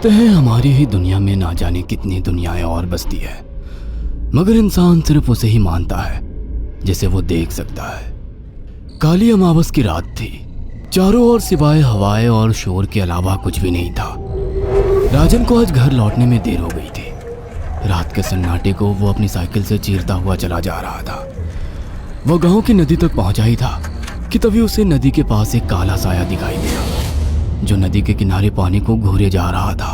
कहते हैं हमारी ही दुनिया में ना जाने कितनी दुनियाएं और बसती है, मगर इंसान सिर्फ उसे ही मानता है जिसे वो देख सकता है। काली अमावस की रात थी। चारों ओर सिवाय हवाएं और शोर के अलावा कुछ भी नहीं था। राजन को आज घर लौटने में देर हो गई थी। रात के सन्नाटे को वो अपनी साइकिल से चीरता हुआ चला जा रहा था। वह गांव की नदी तक पहुंचा ही था कि तभी उसे नदी के पास एक काला साया दिखाई दिया जो नदी के किनारे पानी को घूरे जा रहा था।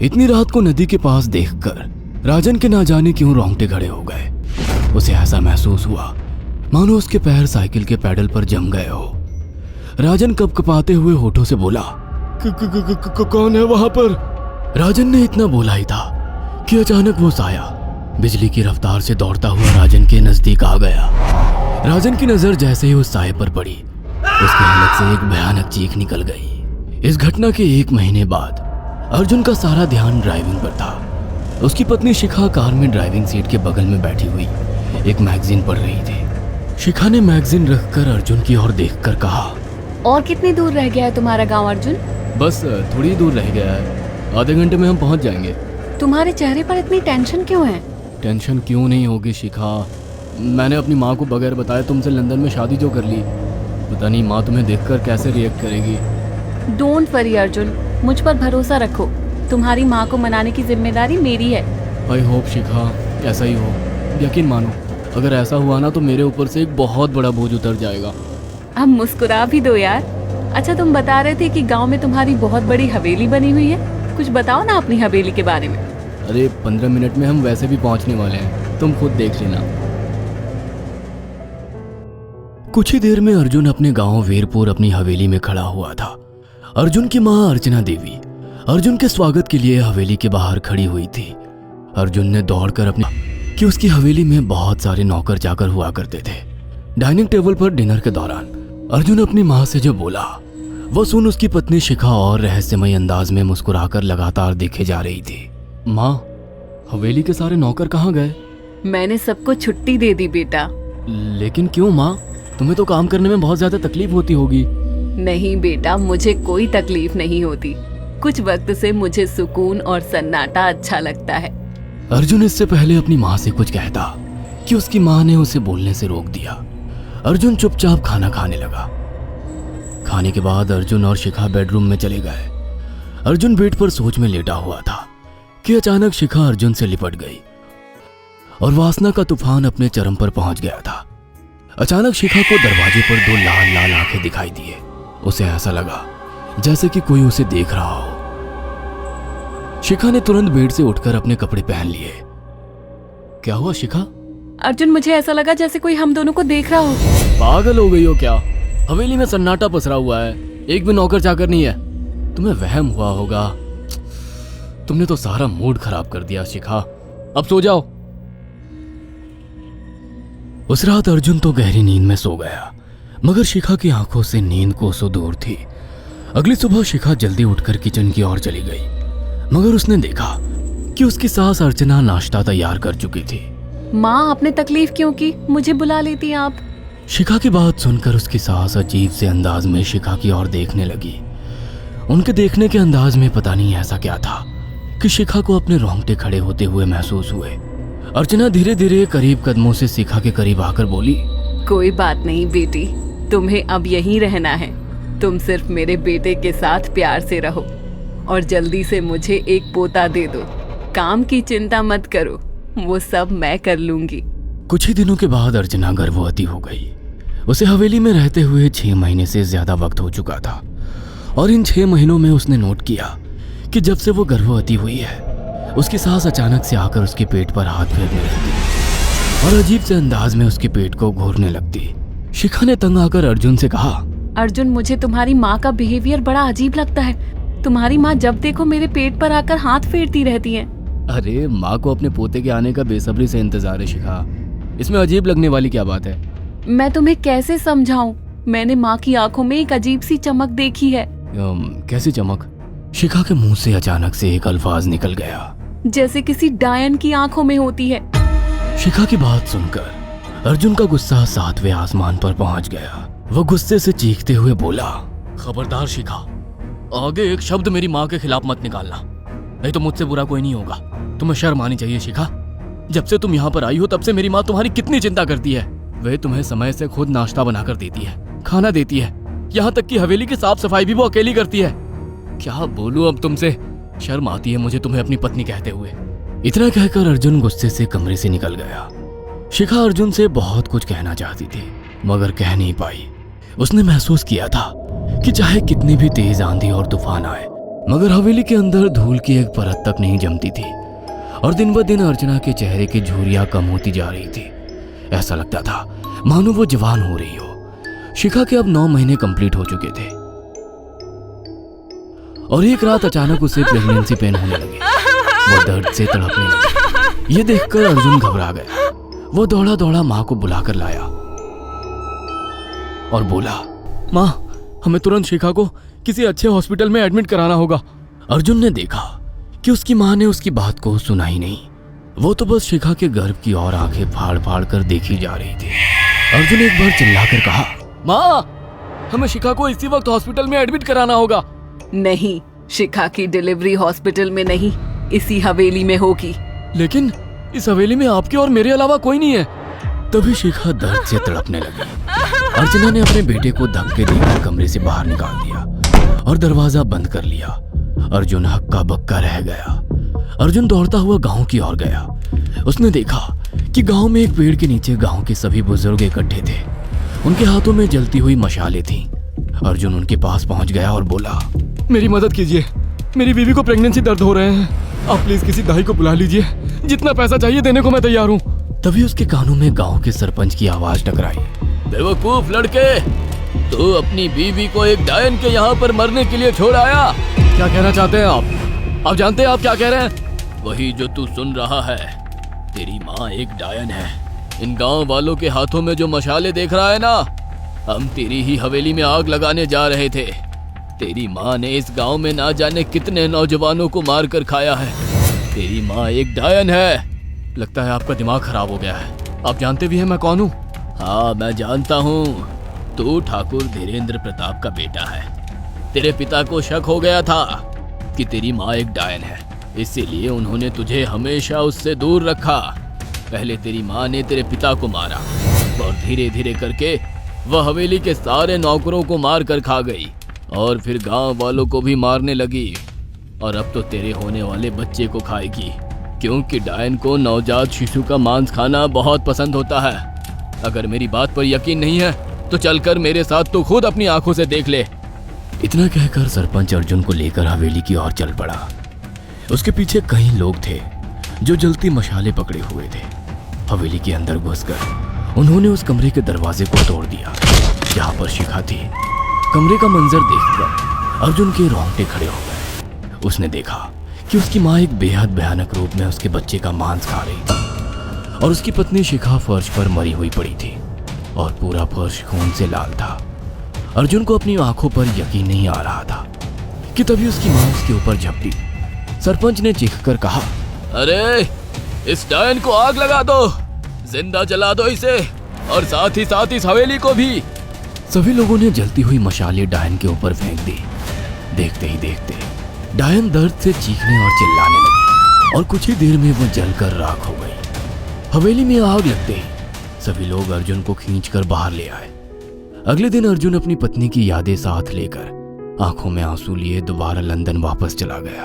इतनी रात को नदी के पास देखकर राजन के ना जाने क्यों रोंगटे खड़े हो गए। उसे ऐसा महसूस हुआ मानो उसके पैर साइकिल के पैडल पर जम गए हो। राजन कपकपाते हुए होठों से बोला, कौन है वहां पर? राजन ने इतना बोला ही था कि अचानक वो साया बिजली की रफ्तार से दौड़ता हुआ राजन के नजदीक आ गया। राजन की नजर जैसे ही उस साये पर पड़ी, उसके हलक से एक भयानक चीख निकल गई। इस घटना के 1 महीने बाद अर्जुन का सारा ध्यान ड्राइविंग पर था। उसकी पत्नी शिखा कार में ड्राइविंग सीट के बगल में बैठी हुई एक मैगजीन पढ़ रही थी। शिखा ने मैगजीन रखकर अर्जुन की ओर देखकर कहा, और कितनी दूर रह गया है तुम्हारा गांव अर्जुन? बस थोड़ी दूर रह गया है, आधे घंटे में हम पहुंच जाएंगे। तुम्हारे चेहरे पर इतनी टेंशन क्यों है? टेंशन क्यों नहीं होगी शिखा, मैंने अपनी माँ को बगैर बताए तुमसे लंदन में शादी जो कर ली। पता नहीं माँ तुम्हें देखकर कैसे रिएक्ट करेगी। डोंट वरी अर्जुन, मुझ पर भरोसा रखो। तुम्हारी माँ को मनाने की जिम्मेदारी मेरी है। आई होप शिखा ऐसा ही हो। यकीन मानो अगर ऐसा हुआ ना तो मेरे ऊपर से एक बहुत बड़ा बोझ उतर जाएगा। अब मुस्कुरा भी दो यार। अच्छा, तुम बता रहे थे कि गांव में तुम्हारी बहुत बड़ी हवेली बनी हुई है। कुछ बताओ ना अपनी हवेली के बारे में। अरे 15 मिनट में हम वैसे भी पहुंचने वाले हैं, तुम खुद देख लेना। कुछ ही देर में अर्जुन अपने गांव वीरपुर अपनी हवेली में खड़ा हुआ था। अर्जुन की मां अर्चना देवी अर्जुन के स्वागत के लिए हवेली के बाहर खड़ी हुई थी। अर्जुन ने दौड़कर अपनी कि उसकी हवेली में बहुत सारे नौकर चाकर हुआ करते थे। डाइनिंग टेबल पर डिनर के दौरान अर्जुन अपनी मां से जो बोला वो सुन उसकी पत्नी शिखा और रहस्यमय अंदाज में मुस्कुराकर लगातार देखे जा रही थी। माँ, हवेली के सारे नौकर कहाँ गए? मैंने सबको छुट्टी दे दी बेटा। लेकिन क्यों माँ, तुम्हें तो काम करने में बहुत ज्यादा तकलीफ होती होगी। नहीं बेटा, मुझे कोई तकलीफ नहीं होती। कुछ वक्त से मुझे सुकून और सन्नाटा अच्छा लगता है। अर्जुन इससे पहले अपनी माँ से कुछ कहता कि उसकी माँ ने उसे बोलने से रोक दिया। अर्जुन चुपचाप खाना खाने लगा। खाने के बाद अर्जुन और शिखा बेडरूम में चले गए। अर्जुन बेड पर सोच में लेटा हुआ था कि अचानक शिखा अर्जुन से लिपट गई और वासना का तूफान अपने चरम पर पहुंच गया था। अचानक शिखा को दरवाजे पर 2 लाल लाल आंखें दिखाई दिए। उसे ऐसा लगा जैसे कि कोई उसे देख रहा हो। शिखा ने तुरंत बेड से उठकर अपने कपड़े पहन लिए। क्या हुआ शिखा? अर्जुन, मुझे ऐसा लगा जैसे कोई हम दोनों को देख रहा हो। पागल हो गई हो क्या? हवेली में सन्नाटा पसरा हुआ है, एक भी नौकर चाकर नहीं है। तुम्हें वहम हुआ होगा। तुमने तो सारा मूड खराब कर दिया शिखा, अब सो जाओ। उस रात अर्जुन तो गहरी नींद में सो गया, मगर शिखा की आंखों से नींद कोसों दूर थी। अगली सुबह शिखा जल्दी उठकर किचन की ओर चली गई, मगर उसने देखा कि उसकी सास अर्चना नाश्ता तैयार कर चुकी थी। माँ, आपने तकलीफ क्यों की? मुझे बुला लेती आप। शिखा की बात सुनकर उसकी सास अजीब से अंदाज में शिखा की ओर देखने लगी। उनके देखने के अंदाज में पता नहीं ऐसा क्या था कि शिखा को अपने रोंगटे खड़े होते हुए महसूस हुए। अर्चना धीरे धीरे करीब कदमों से शिखा के करीब आकर बोली, कोई बात नहीं बेटी, तुम्हें अब यहीं रहना है। तुम सिर्फ मेरे बेटे के साथ प्यार से रहो और जल्दी से मुझे एक पोता दे दो। काम की चिंता मत करो, वो सब मैं कर लूंगी। कुछ ही दिनों के बाद अर्चना गर्भवती हो गई। उसे हवेली में रहते हुए 6 महीने से ज्यादा वक्त हो चुका था और इन 6 महीनों में उसने नोट किया कि जब से वो गर्भवती हुई है उसकी सास अचानक से आकर उसके पेट पर हाथ फेरने लगती और अजीब से अंदाज में उसके पेट को घूरने लगती। शिखा ने तंग आकर अर्जुन से कहा, अर्जुन, मुझे तुम्हारी माँ का बिहेवियर बड़ा अजीब लगता है। तुम्हारी माँ जब देखो मेरे पेट पर आकर हाथ फेरती रहती है। अरे माँ को अपने पोते के आने का बेसब्री से इंतजार है शिखा, इसमें अजीब लगने वाली क्या बात है? मैं तुम्हें कैसे समझाऊं? मैंने माँ की आंखों में एक अजीब सी चमक देखी है। कैसी चमक? शिखा के मुंह से अचानक से एक अल्फाज निकल गया, जैसे किसी डायन की आंखों में होती है। शिखा की बात सुनकर अर्जुन का गुस्सा 7वें आसमान पर पहुंच गया। वो गुस्से से चीखते हुए बोला, खबरदार शिखा, आगे एक शब्द मेरी माँ के खिलाफ मत निकालना। नहीं तो मुझसे बुरा कोई नहीं होगा। तुम्हें शर्म आनी चाहिए शिखा। जब से तुम यहाँ पर आई हो तब से मेरी माँ तुम्हारी कितनी चिंता करती है। वह तुम्हें समय से खुद नाश्ता बनाकर देती है, खाना देती है, यहाँ तक कि हवेली की साफ सफाई भी वो अकेली करती है। क्या बोलूं अब तुमसे, शर्म आती है मुझे तुम्हें अपनी पत्नी कहते हुए। इतना कहकर अर्जुन गुस्से से कमरे से निकल गया। शिखा अर्जुन से बहुत कुछ कहना चाहती थी मगर कह नहीं पाई। उसने महसूस किया था कि चाहे कितनी भी तेज आंधी और तूफान आए मगर हवेली के अंदर धूल की एक परत तक नहीं जमती थी और दिन ब दिन अर्चना के चेहरे की झुर्रियां कम होती जा रही थी। ऐसा लगता था मानो वो जवान हो रही हो। शिखा के अब 9 महीने कंप्लीट हो चुके थे और एक रात अचानक उसे प्रेगनेंसी पेन होने लगे। वो दर्द से तड़पने लगी। ये देखकर अर्जुन घबरा गया। वो दौड़ा दौड़ा माँ को बुलाकर लाया और बोला, माँ हमें तुरंत शिखा को किसी अच्छे हॉस्पिटल में एडमिट कराना होगा। अर्जुन ने देखा कि उसकी माँ ने उसकी बात को सुना ही नहीं। वो तो बस शिखा के गर्भ की ओर आंखें फाड़ फाड़ कर देखी जा रही थी। अर्जुन एक बार चिल्लाकर कहा, माँ हमें शिखा को इसी वक्त हॉस्पिटल में एडमिट कराना होगा। नहीं, शिखा की डिलीवरी हॉस्पिटल में नहीं, इसी हवेली में होगी। लेकिन इस हवेली में आपके और मेरे अलावा कोई नहीं है। तभी शिखा दर्द से तड़पने लगी। अर्चना ने अपने बेटे को धक्के देकर कमरे से बाहर निकाल दिया और दरवाजा बंद कर लिया। अर्जुन हक्का बक्का रह गया। अर्जुन दौड़ता हुआ गांव की ओर गया। उसने देखा कि गांव में एक पेड़ के नीचे गांव के सभी बुजुर्ग इकट्ठे थे। उनके हाथों में जलती हुई मशालें थीं। अर्जुन उनके पास पहुंच गया और बोला, मेरी मदद कीजिए, मेरी बीवी को प्रेगनेंसी दर्द हो रहे हैं। आप प्लीज किसी दाई को बुला लीजिए, जितना पैसा चाहिए देने को मैं तैयार हूँ। तभी उसके कानों में गांव के सरपंच की आवाज टकराई, बेवकूफ लड़के, तू अपनी बीवी को एक डायन के यहाँ पर मरने के लिए छोड़ आया। क्या कहना चाहते हैं आप? आप जानते हैं आप क्या कह रहे हैं? वही जो तू सुन रहा है। तेरी माँ एक डायन है। इन गांव वालों के हाथों में जो मशाले देख रहा है ना, हम तेरी ही हवेली में आग लगाने जा रहे थे। तेरी माँ ने इस गांव में ना जाने कितने नौजवानों को मार कर खाया है। तेरी माँ एक डायन है। लगता है आपका दिमाग खराब हो गया है। आप जानते भी हैं मैं कौन हूँ? हाँ मैं जानता हूँ। तू ठाकुर धीरेन्द्र प्रताप का बेटा है। तेरे पिता को शक हो गया था कि तेरी माँ एक डायन है, इसीलिए उन्होंने तुझे हमेशा उससे दूर रखा। पहले तेरी माँ ने तेरे पिता को मारा और धीरे धीरे करके वह हवेली के सारे नौकरों को मार कर खा गई और फिर गांव वालों को भी मारने लगी। और अब तो तेरे होने वाले बच्चे को खाएगी, क्योंकि डायन को नवजात शिशु का मांस खाना बहुत पसंद होता है। अगर मेरी बात पर यकीन नहीं है तो चलकर मेरे साथ तो खुद अपनी आंखों से देख ले। इतना कहकर सरपंच अर्जुन को लेकर हवेली की ओर चल पड़ा। उसके पीछे कई लोग थे जो जलती मशाले पकड़े हुए थे। हवेली के अंदर घुसकर उन्होंने उस कमरे के दरवाजे को तोड़ दिया जहां पर शिखा थी। कमरे का मंजर देखकर अर्जुन के रोंगटे खड़े हो गए। उसने देखा कि उसकी माँ एक बेहद भयानक रूप में उसके बच्चे का मांस खा रही थी और उसकी पत्नी शिखा फर्श पर मरी हुई पड़ी थी और पूरा फर्श खून से लाल था। अर्जुन को अपनी आंखों पर यकीन नहीं आ रहा था कि तभी उसकी माँ उसके ऊपर झपटी। सरपंच ने चीखकर कहा, अरे इस डायन को आग लगा दो, जिंदा जला दो इसे और साथ ही इस हवेली को भी। सभी लोगों ने जलती हुई मशालें डायन के ऊपर फेंक दी। देखते ही देखते डायन दर्द से चीखने और चिल्लाने लगी और कुछ ही देर में वो जलकर राख हो गई। हवेली में आग लगते ही सभी लोग अर्जुन को खींचकर बाहर ले आए। अगले दिन अर्जुन अपनी पत्नी की यादें साथ लेकर आंखों में आंसू लिए दोबारा लंदन वापस चला गया।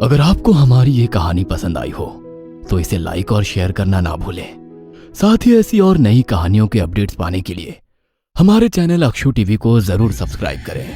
अगर आपको हमारी ये कहानी पसंद आई हो तो इसे लाइक और शेयर करना ना भूलें। साथ ही ऐसी और नई कहानियों के अपडेट्स पाने के लिए हमारे चैनल अक्षु टीवी को जरूर सब्सक्राइब करें।